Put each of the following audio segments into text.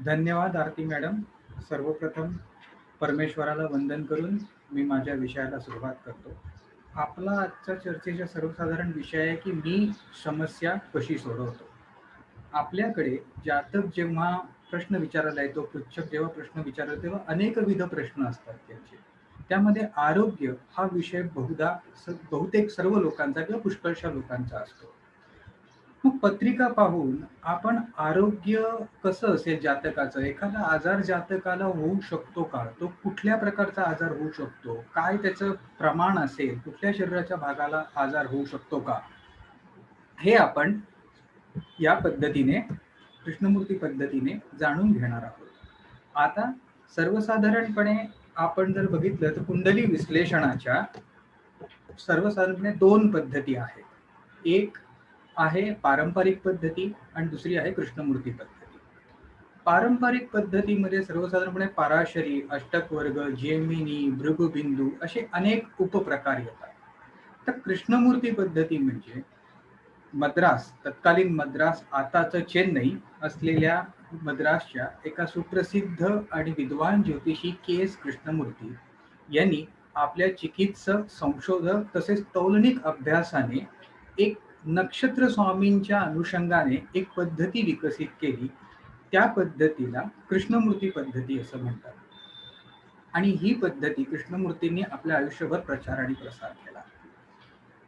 धन्यवाद आरती मॅडम. सर्वप्रथम परमेश्वराला वंदन करून मी माझ्या विषयाला सुरुवात करतो. आपला आजच्या चर्चेचा सर्वसाधारण विषय आहे की मी समस्या कशी सोडवतो. आपल्याकडे जातक जेव्हा प्रश्न विचारायला येतो, पृच्छक जेव्हा प्रश्न विचारतो तेव्हा अनेकविध प्रश्न असतात त्यांचे. त्यामध्ये आरोग्य हा विषय बहुतेक सर्व लोकांचा किंवा पुष्कळशा लोकांचा असतो. मग पत्रिका पाहून आपण आरोग्य कसं असेल जातकाचं, एखादा आजार जातकाला होऊ शकतो का? तो कुठल्या प्रकारचा आजार होऊ शकतो? काय त्याचं प्रमाण असेल? कुठल्या शरीराच्या भागाला आजार होऊ शकतो का? हे आपण या पद्धतीने कृष्णमूर्ती पद्धतीने जाणून घेणार आहोत. आता सर्वसाधारणपणे आपण जर बघितलं तर कुंडली विश्लेषणाच्या सर्वसाधारणपणे दोन पद्धती आहेत. एक आहे पारंपरिक पद्धती आणि दुसरी आहे कृष्णमूर्ती पद्धती. पारंपरिक पद्धतीमध्ये सर्वसाधारणपणे पराशरी, अष्टकवर्ग, जेमिनी, भृगुबिंदू असे अनेक उपप्रकार येतात. तर कृष्णमूर्ती पद्धती म्हणजे मद्रास, तत्कालीन मद्रास, आताचं चेन्नई असलेल्या मद्रासच्या एका सुप्रसिद्ध आणि विद्वान ज्योतिषी के एस कृष्णमूर्ती यांनी आपल्या चिकित्सक, संशोधक तसेच तौलनिक अभ्यासाने एक नक्षत्र स्वामींच्या अनुषंगाने एक पद्धती विकसित केली. त्या पद्धतीला कृष्णमूर्ती पद्धती असं म्हणतात. आणि ही पद्धती कृष्णमूर्तींनी आपल्या आयुष्यभर प्रचार आणि प्रसार केला.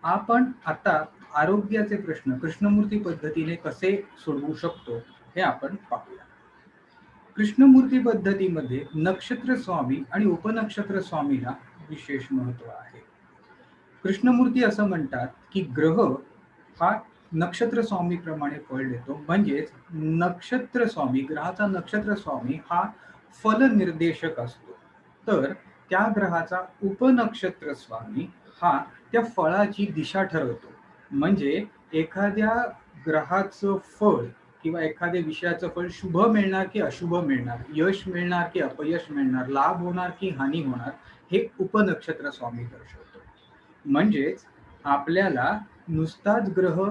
आपण आता आरोग्याचे प्रश्न कृष्णमूर्ती पद्धतीने कसे सोडवू शकतो हे आपण पाहूया. कृष्णमूर्ती पद्धतीमध्ये नक्षत्र स्वामी आणि उपनक्षत्र स्वामीला विशेष महत्व आहे. कृष्णमूर्ती असं म्हणतात की ग्रह हा नक्षत्र स्वामीप्रमाणे फळ देतो, म्हणजेच नक्षत्र स्वामी, ग्रहाचा नक्षत्र स्वामी हा फलनिर्देशक असतो. तर त्या ग्रहाचा उपनक्षत्र स्वामी हा त्या फळाची दिशा ठरवतो. म्हणजे एखाद्या ग्रहाचं फळ किंवा एखाद्या विषयाचं फळ शुभ मिळणार की अशुभ मिळणार, यश मिळणार की अपयश मिळणार, लाभ होणार की हानी होणार, हे उपनक्षत्र स्वामी दर्शवतो. म्हणजेच आपल्याला नुसताच ग्रह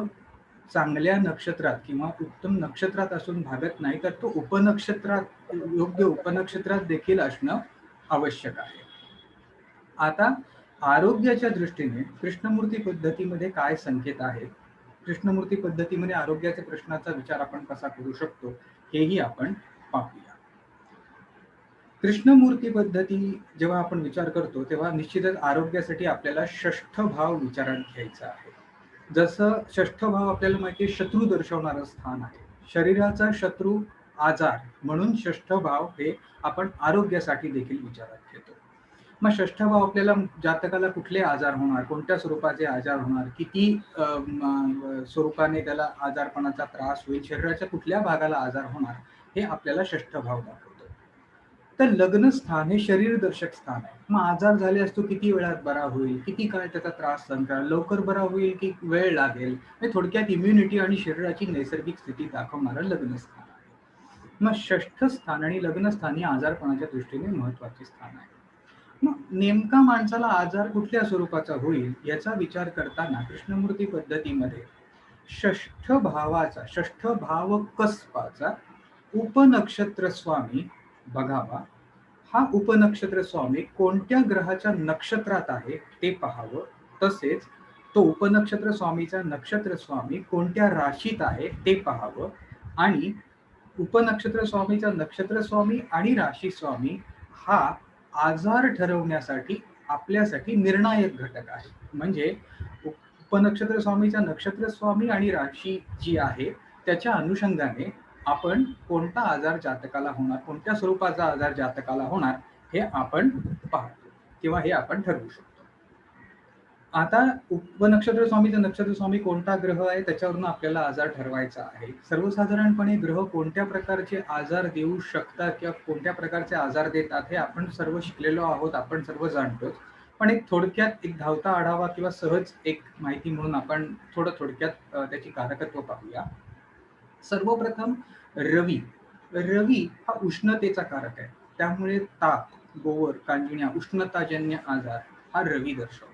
चांगल्या नक्षत्रात किंवा उत्तम नक्षत्रात असून भागत नाही, तर तो उपनक्षत्रात, योग्य उपनक्षत्रात देखील असणं आवश्यक आहे. आता आरोग्याच्या दृष्टीने कृष्णमूर्ती पद्धतीमध्ये काय संकेत आहेत, कृष्णमूर्ती पद्धतीमध्ये आरोग्याच्या प्रश्नाचा विचार आपण कसा करू शकतो हेही आपण पाहूया. कृष्णमूर्ती पद्धती जेव्हा आपण विचार करतो तेव्हा निश्चितच आरोग्यासाठी आपल्याला षष्ठ भाव विचारात घ्यायचा आहे. जसं षष्ठ भाव आपल्याला माहिती आहे शत्रू दर्शवणारं स्थान आहे. शरीराचा शत्रू आजार, म्हणून षष्ठ भाव हे आपण आरोग्यासाठी देखील विचारात घेतो. मग षष्ठ भाव आपल्याला जातकाला कुठले आजार होणार, कोणत्या स्वरूपाचे आजार होणार, किती स्वरूपाने त्याला आजारपणाचा त्रास होईल, शरीराच्या कुठल्या भागाला आजार होणार, हे आपल्याला षष्ठ भाव दाखवतो. तर लग्न स्थान हे शरीर दर्शक स्थान आहे. मग आजार झाले असतो किती वेळात बरा होईल, किती काळ त्याचा त्रास सहन करा, लवकर बरा होईल की वेळ लागेल, हे थोडक्यात इम्युनिटी आणि शरीराची नैसर्गिक स्थिती दाखवणारं लग्न स्थान आहे. मग षष्ठ स्थान आणि लग्न स्थान ही आजारपणाच्या दृष्टीने महत्वाचे स्थान आहे. मग नेमका माणसाला आजार कुठल्या स्वरूपाचा होईल याचा विचार करताना कृष्णमूर्ती पद्धतीमध्ये षष्ठ भाव कसपाचा उपनक्षत्र स्वामी बघावा. हा उपनक्षत्र स्वामी कोणत्या ग्रहाच्या नक्षत्रात आहे ते पाहावं. तसेच तो उपनक्षत्र स्वामीचा नक्षत्र स्वामी कोणत्या राशीत आहे ते पाहावं. आणि उपनक्षत्र स्वामीचा नक्षत्र स्वामी आणि राशी स्वामी हा आजार ठरवण्यासाठी आपल्यासाठी निर्णायक घटक आहे. म्हणजे उपनक्षत्र स्वामीचा नक्षत्र स्वामी आणि राशी जी आहे त्याच्या अनुषंगाने आपण कोणता आजार जातकाला होणार, कोणत्या स्वरूपाचा आजार जातकाला होणार हे आपण पाहतो किंवा हे आपण ठरवू शकतो. आता उपनक्षत्र स्वामीचा नक्षत्र स्वामी कोणता ग्रह आहे त्याच्यावरून आपल्याला आजार ठरवायचा आहे. सर्वसाधारणपणे ग्रह कोणत्या प्रकारचे आजार देऊ शकतात किंवा कोणत्या प्रकारचे आजार देतात हे आपण सर्व शिकलेलो आहोत, आपण सर्व जाणतो. पण एक थोडक्यात एक धावता आढावा किंवा सहज एक माहिती म्हणून आपण थोडक्यात त्याची कारकत्व पाहूया. सर्वप्रथम रवी. रवी हा उष्णतेचा कारक आहे, त्यामुळे ताप, गोवर, कांजिण्या, उष्णताजन्य आजार हा रवी दर्शवतो.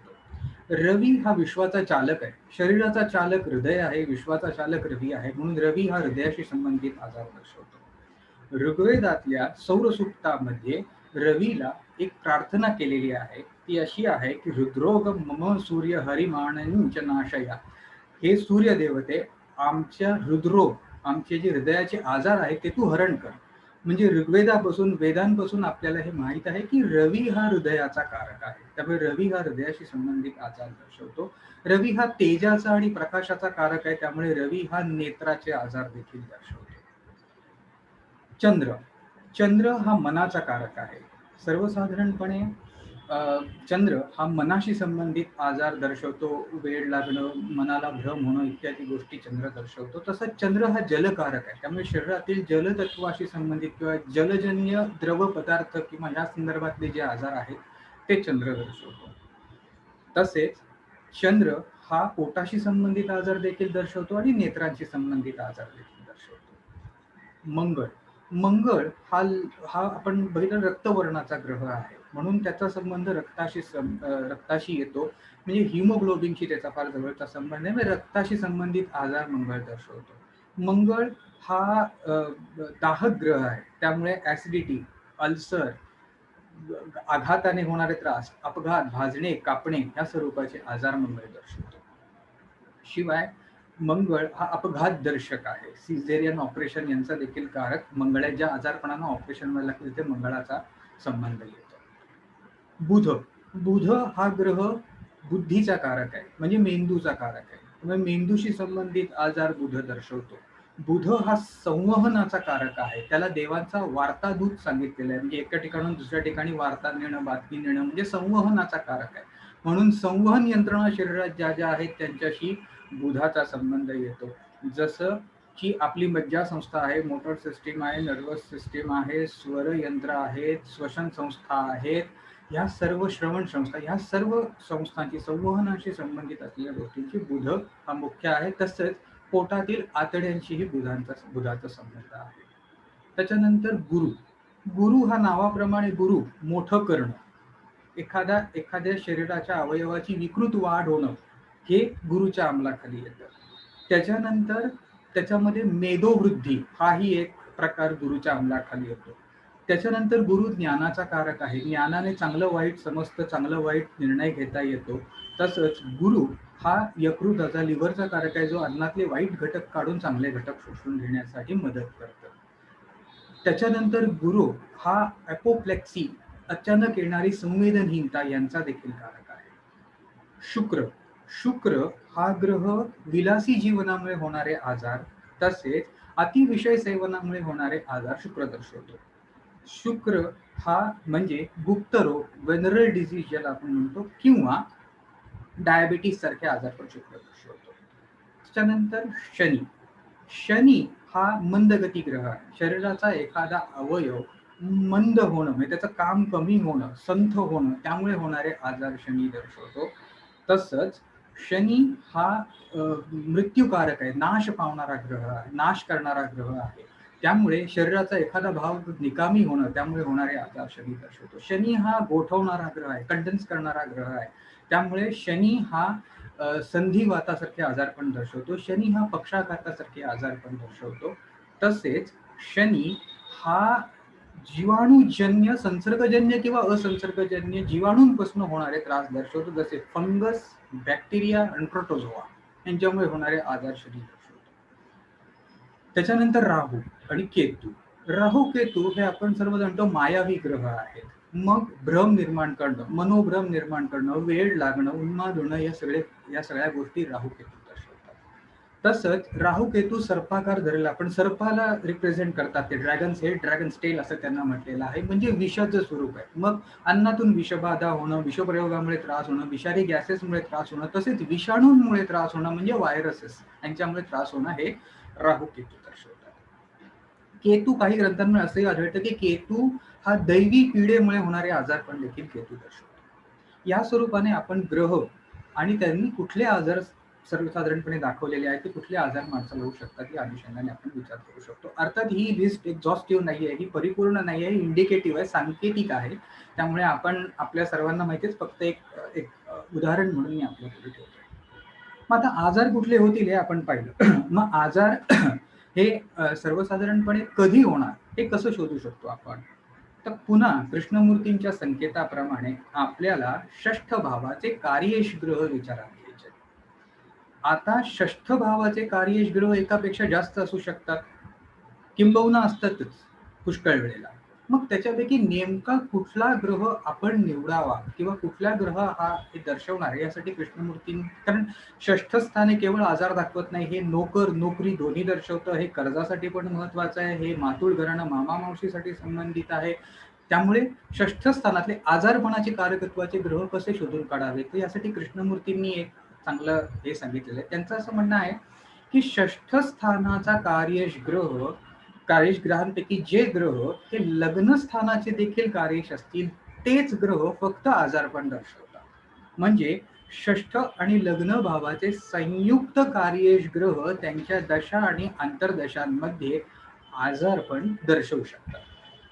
रवी हा विश्वाचा चालक आहे, शरीराचा चालक हृदय आहे, विश्वाचा चालक रवी आहे, म्हणून रवी हा हृदयाशी संबंधित आजार दर्शवतो. ऋग्वेदातल्या सौरसूक्तामध्ये रवीला एक प्रार्थना केलेली आहे. ती अशी आहे की रुद्रोग मम सूर्य हरिमाणंच नाशया. हे सूर्य देवते, आमच्या हृदरोग, आमचे जे हृदयाचे आजार आहेत ते तू हरण कर. म्हणजे ऋग्वेदापासून, वेदांपासून आपल्याला हे माहित आहे की रवी हा हृदयाचा कारक आहे. त्यामुळे रवी हा हृदयाशी संबंधित आजार दर्शवतो. रवी हा तेजाचा आणि प्रकाशाचा कारक आहे, त्यामुळे रवी हा नेत्राचे आजार देखील दर्शवतो. चंद्र, चंद्र हा मनाचा कारक आहे. सर्वसाधारणपणे चंद्र हा मनाशी संबंधित आजार दर्शवतो. वेड लागणं, मनाला भ्रम होणं इत्यादी गोष्टी चंद्र दर्शवतो. तसंच चंद्र हा जलकारक आहे, त्यामुळे शरीरातील जलतत्वाशी संबंधित किंवा जलजन्य द्रव पदार्थ किंवा या संदर्भातले जे आजार आहेत ते चंद्र दर्शवतो. तसेच चंद्र हा पोटाशी संबंधित आजार देखील दर्शवतो आणि नेत्रांशी संबंधित आजार देखील दर्शवतो. मंगळ, मंगळ हा हा आपण बघितलं रक्तवर्णाचा ग्रह आहे, म्हणून त्याचा संबंध रक्ताशी येतो. म्हणजे हिमोग्लोबिनशी त्याचा फार जवळचा संबंध आहे. म्हणजे रक्ताशी संबंधित आजार मंगळ दर्शवतो. मंगळ हा दाहक ग्रह आहे, त्यामुळे ऍसिडिटी, अल्सर, आघाताने होणारे त्रास, अपघात, भाजणे, कापणे या स्वरूपाचे आजार मंगळ दर्शवतो. शिवाय मंगळ हा अपघात दर्शक आहे. सिझेरियन ऑपरेशन यांचा देखील कारक मंगळ, ज्या आजारपणाला ऑपरेशन व्हायला लागते तिथे मंगळाचा संबंध येतो. बुध, बुध हा ग्रह बुद्धीचा कारक आहे, म्हणजे मेंदूचा कारक आहे. त्यामुळे मेंदूशी संबंधित आजार बुध दर्शवतो. बुध हा संवहनाचा कारक आहे. त्याला देवांचा वार्तादूत सांगितलेला आहे, म्हणजे एका ठिकाणून दुसऱ्या ठिकाणी वार्ता नेणं, बातमी नेणं म्हणजे संवहनाचा कारक आहे. म्हणून संवहन यंत्रणा शरीरात ज्या ज्या आहेत त्यांच्याशी बुधाचा संबंध येतो. जसं की आपली मज्जासंस्था आहे, मोटर सिस्टीम आहे, नर्वस सिस्टीम आहे, स्वर यंत्र आहेत, श्वसन संस्था आहेत, ह्या सर्व श्रवण संस्था, ह्या सर्व संस्थांची संवहनाशी संबंधित असलेल्या गोष्टींची बुध हा मुख्य आहे. तसंच पोटातील आतड्यांशीही बुधाचा संबंध आहे. त्याच्यानंतर गुरु, गुरु हा नावाप्रमाणे गुरु मोठं करणं, एखाद्या शरीराच्या अवयवाची विकृत वाढ होणं हे गुरुच्या अंमलाखाली येतं. त्याच्यानंतर त्याच्यामध्ये मेधोवृद्धी हाही एक प्रकार गुरुच्या अंमलाखाली येतो. त्याच्यानंतर गुरु ज्ञानाचा कारक आहे. ज्ञानाने चांगलं वाईट समजतं, चांगलं वाईट निर्णय घेता येतो. तसंच गुरु हा यकृताचा, लिव्हरचा कारक आहे, जो अन्नातले वाईट घटक काढून चांगले घटक शोषून घेण्यासाठी मदत करतो. त्याच्यानंतर गुरु हा ॲपोप्लेक्सी, अचानक येणारी संवेदनहीनता यांचा देखील कारक आहे. शुक्र, शुक्र हा ग्रह विलासी जीवनामुळे होणारे आजार तसेच अतिविषय सेवनामुळे होणारे आजार शुक्र दर्शवतो. शुक्र हा म्हणजे गुप्तरोग, वेनरल डिझीज ज्याला आपण म्हणतो, किंवा डायबिटीस सारखे आजार पण शुक्र दर्शवतो. त्याच्यानंतर शनी, शनी हा मंदगती ग्रह आहे. शरीराचा एखादा अवयव मंद होणं म्हणजे त्याचं काम कमी होणं, संथ होणं, त्यामुळे होणारे आजार शनी दर्शवतो. तसंच शनी हा मृत्यूकारक आहे, नाश पावणारा ग्रह आहे, नाश करणारा ग्रह आहे. त्यामुळे शरीराचा एखादा भाग निकामी होणं, त्यामुळे होणारे आजार शनी दर्शवतो. शनी हा गोठवणारा ग्रह आहे, कंडेन्स करणारा ग्रह आहे. त्यामुळे शनी हा संधिवातासारखे आजार पण दर्शवतो. शनी हा पक्षाघातासारखे आजार पण दर्शवतो. तसेच शनी हा जीवाणूजन्य, संसर्गजन्य किंवा असंसर्गजन्य जीवाणूंपासून होणारे त्रास दर्शवतो, जसे फंगस, बॅक्टेरिया आणि प्रोटोझोआ यांच्यामुळे होणारे आजार शनी दर्शवतो. त्याच्यानंतर राहू आणि केतू, राहू केतू हे आपण सर्व जाणतो मायावी ग्रह आहेत. मग भ्रम निर्माण करणं, मनोभ्रम निर्माण करणं, वेळ लागणं, उन्माद होणं, या सगळ्या गोष्टी राहू केतू दर्शवतात. तसंच राहू केतू सर्पाकार धरला, पण सर्पाला रिप्रेझेंट करतात ते. ड्रॅगन्स हेड, ड्रॅगन्स टेल असं त्यांना म्हटलेलं आहे, म्हणजे विषाचं स्वरूप आहे. मग अन्नातून विषबाधा होणं, विषप्रयोगामुळे त्रास होणं, विषारी गॅसेसमुळे त्रास होणं, तसेच विषाणूंमुळे त्रास होणं म्हणजे व्हायरसेस यांच्यामुळे त्रास होणं हे राहू केतू दर्शवतात. केतू, काही ग्रंथांमध्ये असंही आढळतं की केतू हा दैवी पीडेमुळे होणारे आजार पण देखील केतू दर्शवतो. या स्वरूपाने आपण ग्रह आणि त्यांनी कुठले आजार सर्वसाधारणपणे दाखवलेले आहेत, की कुठले आजार माणसाला होऊ शकतात या अनुषंगाने आपण विचार करू शकतो. अर्थात ही लिस्ट एक्झॉस्टिव्ह नाही आहे, ही परिपूर्ण नाही आहे, इंडिकेटिव्ह आहे, सांकेतिक आहे. त्यामुळे आपण आपल्या सर्वांना माहितीच, फक्त एक उदाहरण म्हणून मी आपल्या पुढे ठेवतो. मग आता आजार कुठले होतील हे आपण पाहिलं. मग आजार हे सर्वसाधारणपणे कधी होणार हे कसं शोधू शकतो आपण? तर पुन्हा कृष्णमूर्तींच्या संकेताप्रमाणे आपल्याला षष्ठ भावाचे कार्येश ग्रह विचारात घ्यायचे. आता षष्ठ भावाचे कार्येश ग्रह एकापेक्षा जास्त असू शकतात, किंबहुना असतातच पुष्कळ वेळेला. मग त्याच्यापैकी नेमका कुठला ग्रह आपण निवडावा किंवा कुठला ग्रह हा हे दर्शवणार आहे यासाठी कृष्णमूर्ती, कारण षष्ठ स्थान हे केवळ आजार दाखवत नाही, हे नोकर नोकरी दोन्ही दर्शवतं, हे कर्जासाठी पण महत्वाचं आहे, हे मातुळ घराणं मामा मावशीसाठी संबंधित आहे. त्यामुळे षष्ठ स्थानातले आजारपणाचे कारकत्वाचे ग्रह कसे शोधून काढावे तर यासाठी कृष्णमूर्तींनी एक चांगलं हे सांगितलेलं आहे. त्यांचं असं म्हणणं आहे की षष्ठ स्थानाचा कार्येश ग्रह, कार्येश ग्रहांपैकी जे ग्रह हे लग्न स्थानाचे देखील कार्येश असतील तेच ग्रह फक्त आजारपण दर्शवतात. म्हणजे षष्ठ आणि लग्न भावाचे संयुक्त कार्येश ग्रह त्यांच्या दशा आणि आंतरदशांमध्ये आजारपण दर्शवू शकतात.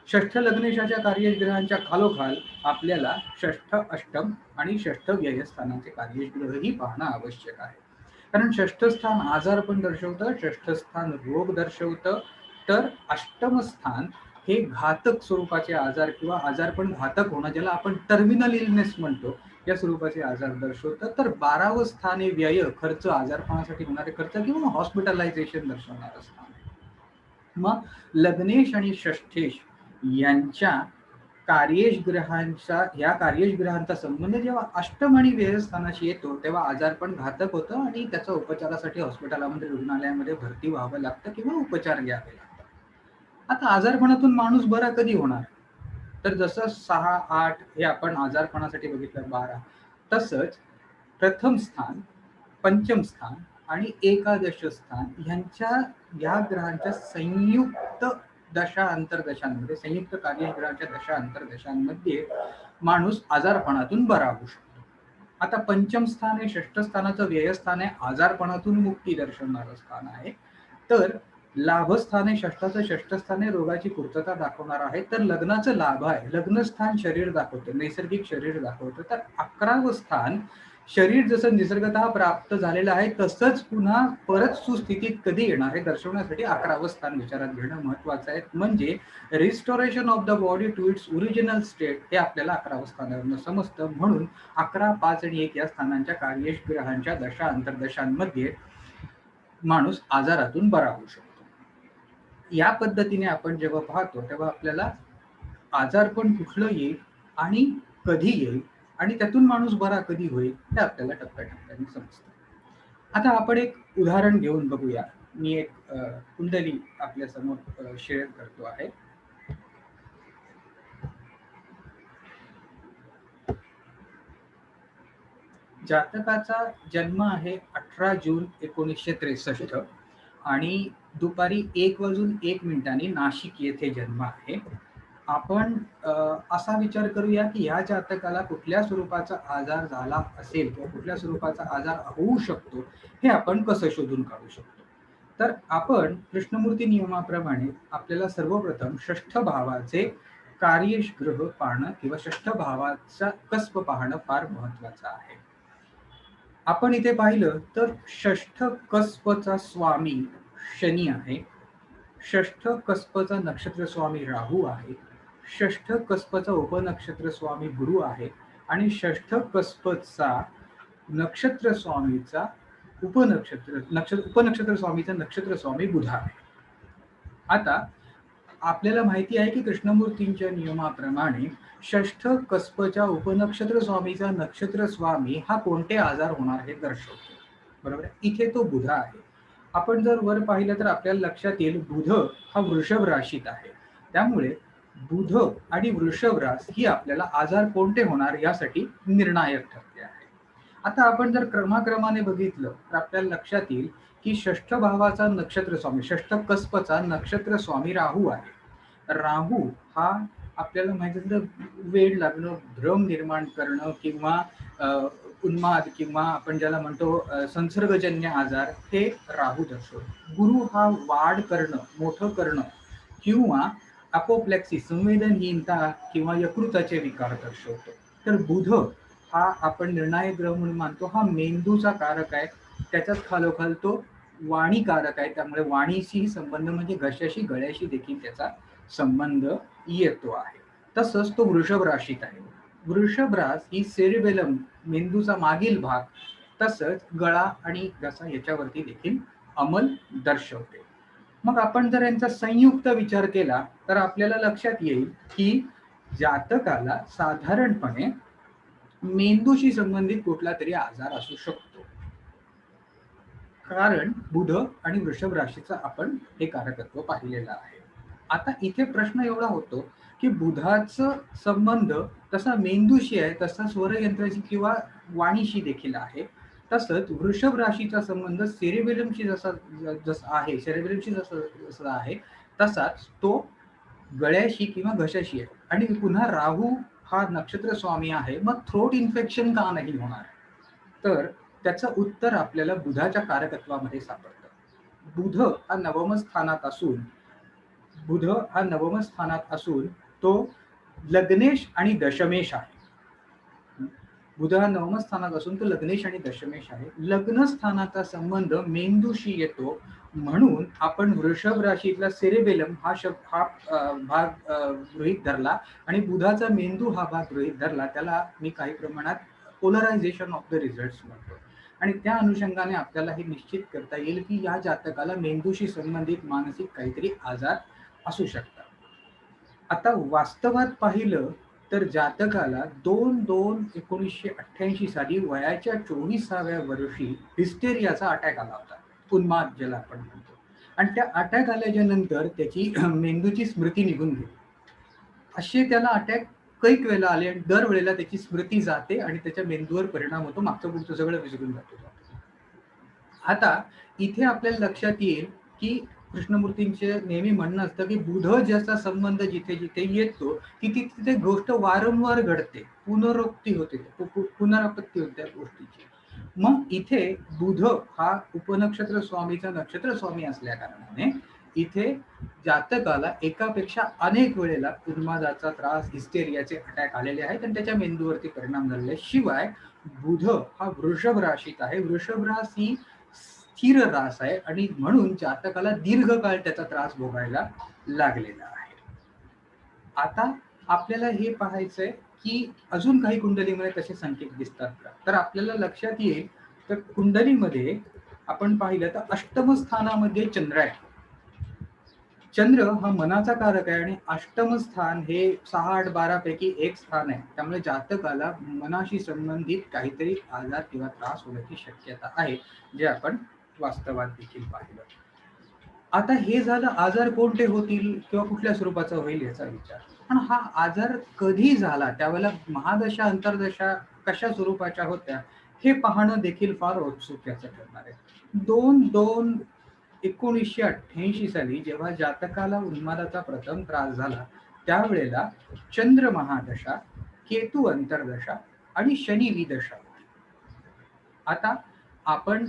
षष्ठ लग्नेशाच्या कार्येश ग्रहांच्या खालोखाल आपल्याला षष्ठ अष्टम आणि षष्ठ व्ययस्थानाचे कार्येश ग्रहही पाहणं आवश्यक आहे. कारण षष्ठ स्थान आजारपण दर्शवतं, षष्ठ स्थान रोग दर्शवतं, तर अष्टम स्थान हे घातक स्वरूपाचे आजार किंवा आजारपण घातक होणं, ज्याला आपण टर्मिनल इलनेस म्हणतो, या स्वरूपाचे आजार दर्शवतं. तर 12वं स्थान हे व्यय खर्च, आजारपणासाठी होणारे खर्च किंवा हॉस्पिटलायझेशन दर्शवणारं स्थान आहे. मग लग्नेश आणि षष्ठेश यांच्या कार्येश ग्रहांचा, या कार्येश ग्रहांचा संबंध जेव्हा अष्टम आणि व्ययस्थानाशी येतो तेव्हा आजारपण घातक होतं आणि त्याचा उपचारासाठी हॉस्पिटलामध्ये रुग्णालयामध्ये भरती व्हावं लागतं किंवा उपचार घ्यावे लागतात. आता आजारपणातून माणूस बरा कधी होणार? तर जसं 6, 8 हे आपण आजारपणासाठी बघितलं, 12, तसंच प्रथम स्थान, पंचम स्थान आणि एकादश स्थान ह्यांच्या, या ग्रहांच्या संयुक्त दशा अंतर्दशांमध्ये, संयुक्त कार्येश ग्रहांच्या दशा अंतर्दशांमध्ये माणूस आजारपणातून बरा होऊ शकतो. आता पंचम स्थान हे षष्ठ स्थानाचं व्ययस्थान आहे, आजारपणातून मुक्ती दर्शवणारं स्थान आहे. तर लाभस्थान हे षष्ठाचं षष्ठ स्थान हे रोगाची पूर्तता दाखवणार आहे. तर लग्नाचं लाभ आहे, लग्नस्थान शरीर दाखवतं, नैसर्गिक शरीर दाखवतं. तर 11वं स्थान शरीर जसं निसर्गतः प्राप्त झालेलं आहे तसंच पुन्हा परत सुस्थितीत कधी येणार हे दर्शवण्यासाठी 11वं स्थान विचारात घेणं महत्वाचं आहे. म्हणजे restoration of the body to its original state हे आपल्याला 11वं स्थानावरून समजतं. म्हणून 11, 5 आणि 1 या स्थानांच्या कार्येश ग्रहांच्या दशा अंतर्दशांमध्ये माणूस आजारातून बरा होऊ शकतो. या पद्धतीने आपण जेव्हा पाहतो तेव्हा आपल्याला आजारपण कुठलं येईल आणि कधी येईल आणि त्यातून माणूस बरा कधी होईल हे आपल्याला टप्प्याटप्प्याने समजतं. आता आपण एक उदाहरण घेऊन बघूया. मी एक कुंडली आपल्या समोर शेअर करतो आहे. जातकाचा जन्म आहे 18 जून 1963 आणि दुपारी 1:01 नाशिक येथे जन्म आहे. आपण असा विचार करूया की या जातकाला कुठल्या स्वरूपाचा आजार झाला असेल किंवा कुठल्या स्वरूपाचा आजार होऊ शकतो हे आपण कसं शोधून काढू शकतो. तर आपण कृष्णमूर्ती नियमाप्रमाणे आपल्याला सर्वप्रथम षष्ठ भावाचे कार्येश ग्रह पाहणं किंवा षष्ठ भावाचा कसब पाहणं फार महत्वाचं आहे. आपण इथे पाहिलं तर षष्ठ कसबचा स्वामी शनी आहे, षष्ठ कसबचा नक्षत्र स्वामी राहू आहे, षष्ठ कसबचा उपनक्षत्र स्वामी गुरु आहे आणि षष्ठ कसबचा नक्षत्र स्वामीचा उपनक्षत्र स्वामीचा नक्षत्र स्वामी बुध आहे. आता आपल्याला माहिती आहे की कृष्णमूर्तींच्या नियमाप्रमाणे षष्ठ कसबच्या उपनक्षत्र स्वामीचा नक्षत्र स्वामी हा कोणते आजार होणार हे दर्शवतो. बरोबर, इथे तो बुध आहे. आपण जर वर पाहिलं तर आपल्याला लक्षात येईल बुध हा वृषभ राशीत आहे. त्यामुळे बुध आणि वृषभ रास ही आपल्याला आजार कोणते होणार यासाठी निर्णायक ठरते आहे. आता आपण जर क्रमाक्रमाने बघितलं तर आपल्याला लक्षात येईल की षष्ठ भावाचा नक्षत्र स्वामी, षष्ठ कसबचा नक्षत्र स्वामी राहू आहे. राहू हा आपल्याला माहिती असतं वेड लागणं, भ्रम निर्माण करणं किंवा उन्माद किंवा आपण ज्याला म्हणतो संसर्गजन्य आजार हे राहू दर्शवतो. गुरु हा वाढ करणं, मोठं करणं किंवा अपोप्लेक्सी संवेदनहीनता किंवा यकृताचे विकार दर्शवतो. तर बुध हा आपण निर्णायक ग्रह म्हणून मानतो, हा मेंदूचा कारक आहे. त्याच्याच खालोखाल तो वाणी कारक आहे. त्यामुळे वाणीशी संबंध म्हणजे घशाशी गळ्याशी देखील त्याचा संबंध येतो आहे. तसंच तो वृषभ राशीत आहे. वृषभ रास ही सेरिबेलम, मेंदूचा मागील भाग, तसंच गळा आणि घसा याच्यावरती देखील अंमल दर्शवते. मग आपण जर यांचा संयुक्त विचार केला तर आपल्याला लक्षात येईल की जातकाला साधारणपणे मेंदूशी संबंधित कुठला तरी आजार असू शकतो. कारण बुध आणि वृषभ राशीचं आपण हे कारकत्व पाहिलेलं आहे. आता इथे प्रश्न एवढा होतो की बुधाचं संबंध तसा मेंदूशी आहे, तसा स्वरयंत्राशी किंवा वाणीशी देखील आहे. तसंच वृषभ राशीचा संबंध सेरेबेलमशी जसा आहे, सेरेबेलमशी जसा आहे तसाच तो गळ्याशी किंवा घशाशी आहे. आणि पुन्हा राहू हा नक्षत्र स्वामी आहे, मग थ्रोट इन्फेक्शन का नाही होणार? तर त्याचं उत्तर आपल्याला बुधाच्या कारकत्वामध्ये सापडतं. बुध हा नवम स्थानात असून तो लग्नेश आणि दशमेश आहे. बुध हा नवम स्थानात असून तो लग्नेश आणि दशमेश आहे. लग्न स्थानाचा संबंध मेंदूशी येतो, म्हणून आपण वृषभ राशीतला सेरेबेलम हा भाग गृहीत धरला आणि बुधाचा मेंदू हा भाग गृहीत धरला. त्याला मी काही प्रमाणात पोलरायझेशन ऑफ द रिझल्ट्स म्हणतो. आणि त्या अनुषंगाने आपल्याला हे निश्चित करता येईल की या जातकाला मेंदूशी संबंधित मानसिक काहीतरी आजार असू शकतात. आता वास्तवात पाहिलं तर जातकाला 2/2/1988 साली वयाच्या 24व्या वर्षी हिस्टेरियाचा अटॅक आला होता, उन्माद ज्याला आपण म्हणतो. आणि त्या अटॅक आल्याच्या नंतर त्याची मेंदूची स्मृती निघून गेली. असे त्याला अटॅक कैक वेळेला आले आणि दरवेळेला त्याची स्मृती जाते आणि त्याच्या मेंदूवर परिणाम होतो, मागचं पुढचं सगळं विसरून जातो. आता इथे आपल्याला लक्षात येईल की कृष्णमूर्तींचे नेहमी म्हणणं असतं की बुध ज्याचा संबंध जिथे जिथे येतो तिथे तिथे गोष्ट वारंवार घडते, पुनरुक्ती होते, पुनरावृत्ती होते त्या गोष्टीची. मग इथे बुध हा उपनक्षत्र स्वामीचा नक्षत्र स्वामी असल्या कारणाने इथे जातकाला एकापेक्षा अनेक वेळेला उन्मादाचा त्रास, हिस्टेरियाचे अटॅक आलेले आहेत आणि त्याच्या मेंदूवरती परिणाम झालेले. शिवाय बुध हा वृषभ राशीत आहे. वृषभ रास ही स्थिर रास आहे आणि म्हणून जातकाला दीर्घकाळ त्याचा त्रास भोगायला लागलेला आहे. आता आपल्याला हे पाहायचंय की अजून काही कुंडलीमध्ये कसे संकेत दिसतात का? तर आपल्याला लक्षात येईल तर कुंडलीमध्ये आपण पाहिलं तर अष्टम स्थानामध्ये चंद्र आहे. चंद्र हा मनाचा कारक आहे आणि अष्टम स्थान हे 6, 8, 12 पैकी एक स्थान आहे. त्यामुळे जातकाला मनाशी संबंधित काहीतरी आजार किंवा त्रास होण्याची शक्यता आहे, जे आपण वास्तवात देखील पाहिलं. आता हे झालं आजार कोणते होतील किंवा कुठल्या स्वरूपाचा होईल याचा विचार. पण हा आजार कधी झाला, त्यावेळेला महादशा अंतर्दशा कशा स्वरूपाच्या होत्या हे पाहणं देखील फार औत्सुक्याचं ठरणार आहे. 2/2/1988 साली जेव्हा जातकाला उन्मादाचा प्रथम त्रास झाला त्यावेळेला चंद्र महादशा, केतू अंतर्दशा आणि शनी विदशा होती. आता आपण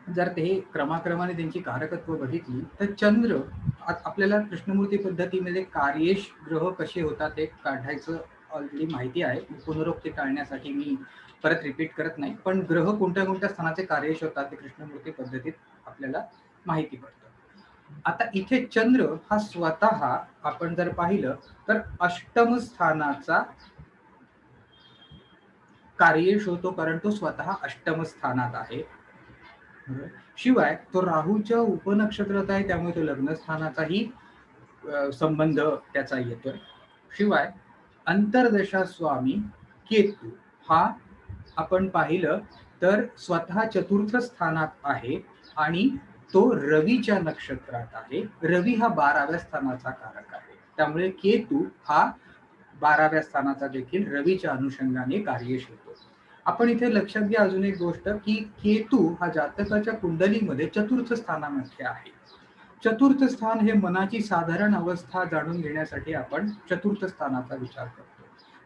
जर ते क्रमाक्रमाने त्यांची कारकत्व बघितली तर चंद्र आपल्याला कृष्णमूर्ती पद्धतीमध्ये कार्येश ग्रह कसे होतात ते काढायचं ऑलरेडी माहिती आहे. पुनरुक्ती टाळण्यासाठी मी परत रिपीट करत नाही, पण ग्रह कोणत्या कोणत्या स्थानाचे कार्येश होतात ते कृष्णमूर्ती पद्धतीत आपल्याला माहिती पडतं. आता इथे चंद्र हा स्वतः आपण जर पाहिलं तर अष्टम स्थानाचा कार्येश होतो, कारण तो स्वतः अष्टम स्थानात आहे. शिवाय तो राहूच्या उपनक्षत्रात आहे, त्यामुळे तो लग्न स्थानाचाही संबंध त्याचा येतोय. शिवाय अंतर्दशा स्वामी केतू हा आपण पाहिलं तर स्वतः चतुर्थ स्थानात आहे आणि तो रवीच्या नक्षत्रात आहे. रवी हा 12व्या स्थानाचा कारक आहे, त्यामुळे केतू हा 12व्या स्थानाचा देखील रवीच्या अनुषंगाने कार्यश होतो. आपण इथे लक्षात घ्या अजून एक गोष्ट की केतू हा जातकाच्या कुंडलीमध्ये चतुर्थ स्थानामध्ये आहे. चतुर्थ स्थान हे मनाची साधारण अवस्था जाणून घेण्यासाठी आपण चतुर्थ स्थानाचा विचार करतो.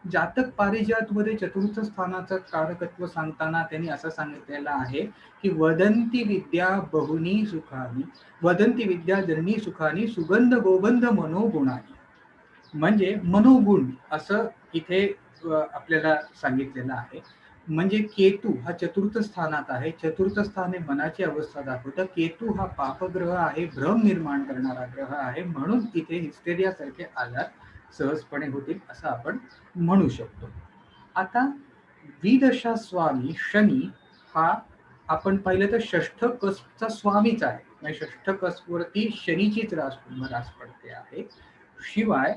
जातक पारिजात मध्ये चतुर्थ स्थानाचं कारकत्व सांगताना त्यांनी असं सांगितलेलं आहे की वदंती विद्या बहुनी सुखानी, वदंती विद्या जननी सुखानी, सुगंध गोबंध मनोगुणानी. म्हणजे मनोगुण असं इथे आपल्याला सांगितलेलं आहे. म्हणजे केतू हा चतुर्थ स्थानात आहे. चतुर्थ स्थान हे मनाची अवस्था दाखवतं. केतू हा पापग्रह आहे, भ्रम निर्माण करणारा ग्रह आहे. म्हणून इथे हिस्टेरिया सारखे आजार सहजपणे होतील असं आपण म्हणू शकतो. आता द्विदशा स्वामी शनी हा आपण पाहिलं तर षष्ठ कसचा स्वामीच आहे. म्हणजे षष्ठ कसवरती शनीचीच रास पडते आहे. शिवाय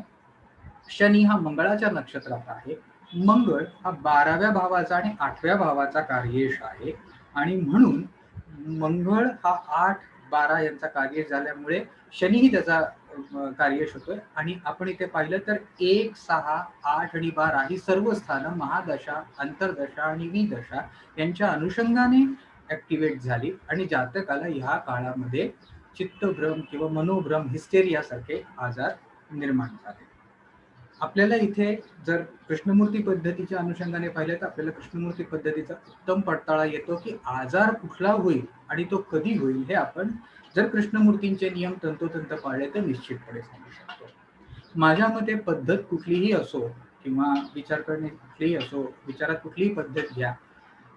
शनी हा मंगळाच्या नक्षत्रात आहे. मंगळ हा 12व्या भावाचा आणि 8व्या भावाचा कार्येश आहे आणि म्हणून मंगळ हा 8, 12 यांचा कार्येश झाल्यामुळे शनीही त्याचा कार्येश होतोय आणि आपण इथे पाहिलं तर 1, 6, 8 आणि 12 ही सर्व स्थानं महादशा, अंतर्दशा आणि विदशा यांच्या अनुषंगाने ऍक्टिव्हेट झाली आणि जातकाला ह्या काळामध्ये चित्तभ्रम किंवा मनोभ्रम, हिस्टेरिया सारखे आजार निर्माण झाले. आपल्याला इथे जर कृष्णमूर्ती पद्धतीच्या अनुषंगाने पाहिलं तर आपल्याला कृष्णमूर्ती पद्धतीचा उत्तम पडताळा येतो की आजार कुठला होईल आणि तो कधी होईल हे आपण जर कृष्णमूर्तींचे नियम तंतोतंत पाळले तर निश्चितपणे सांगू शकतो. माझ्या मते पद्धत कुठलीही असो किंवा विचार करणे कुठलीही असो, विचारात कुठलीही पद्धत घ्या,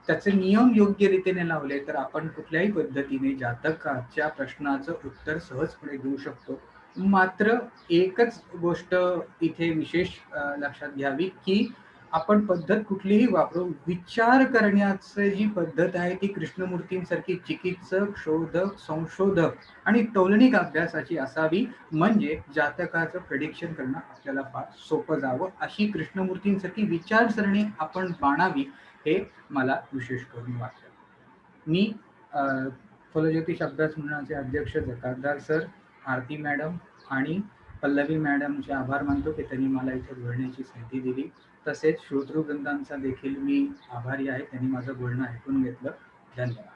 त्याचे नियम योग्य रीतीने लावले तर आपण कुठल्याही पद्धतीने जातकाच्या प्रश्नाचं उत्तर सहजपणे देऊ शकतो. मात्र एकच गोष्ट इथे विशेष लक्षात घ्यावी की आपण पद्धत कुठलीही वापरू, विचार करण्याची जी पद्धत आहे ती कृष्णमूर्तींसारखी चिकित्सक, शोधक, संशोधक आणि तौलनिक अभ्यासाची असावी. म्हणजे जातकाचं प्रेडिक्शन करणं आपल्याला फार सोपं जावं, अशी कृष्णमूर्तींसारखी विचारसरणी आपण बाणावी हे मला विशेष करून वाटतं. मी फलज्योतिष अभ्यास मंडळाचे अध्यक्ष जकातदार सर, आरती मॅडम आणि पल्लवी मॅडमचे आभार मानतो की त्यांनी मला इथे बोलण्याची संधी दिली. तसेच श्रोतृवृंदांचा देखील मी आभारी आहे, त्यांनी माझं बोलणं ऐकून घेतलं. धन्यवाद.